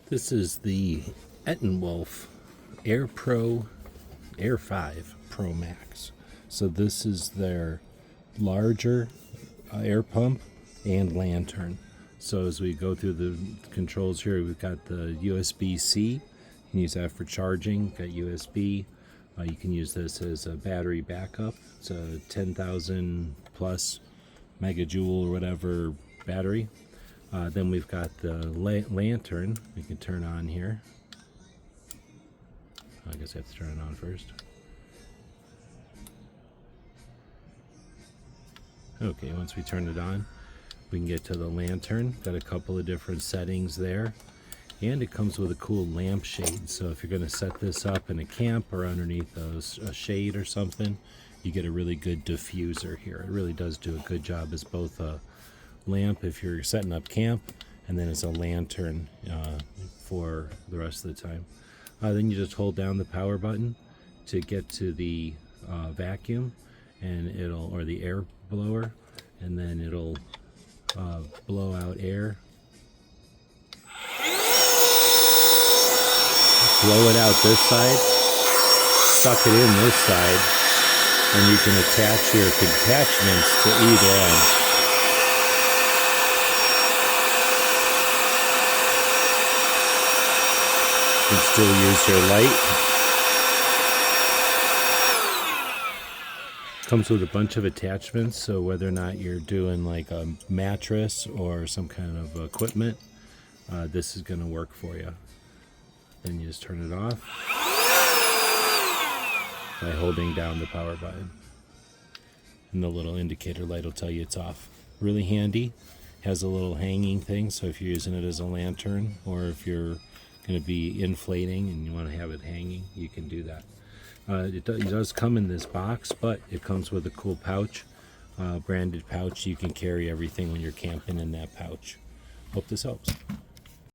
This is the ETENWOLF Air 5 Pro Max. So this is their larger air pump and lantern. So as we go through the controls here, we've got the USB-C. You can use that for charging. Got USB. You can use this as a battery backup. It's a 10,000 plus megajoule or whatever battery. Then we've got the lantern we can turn on here. I guess I have to turn it on first. Okay, once we turn it on, we can get to the lantern. Got a couple of different settings there. And it comes with a cool lampshade. So if you're going to set this up in a camp or underneath a shade or something, you get a really good diffuser here. It really does do a good job as both a lamp if you're setting up camp, and then as a lantern for the rest of the time. Then you just hold down the power button to get to the vacuum, and or the air blower, and then it'll blow out air. Blow it out this side, suck it in this side, and you can attach your attachments to either end. You can still use your light. Comes with a bunch of attachments, so whether or not you're doing like a mattress or some kind of equipment, this is going to work for you. Then you just turn it off by holding down the power button. And the little indicator light will tell you it's off. Really handy. Has a little hanging thing, so if you're using it as a lantern, or if you're going to be inflating and you want to have it hanging, you can do that. It does come in this box, but it comes with a cool pouch, branded pouch. You can carry everything when you're camping in that pouch. Hope this helps.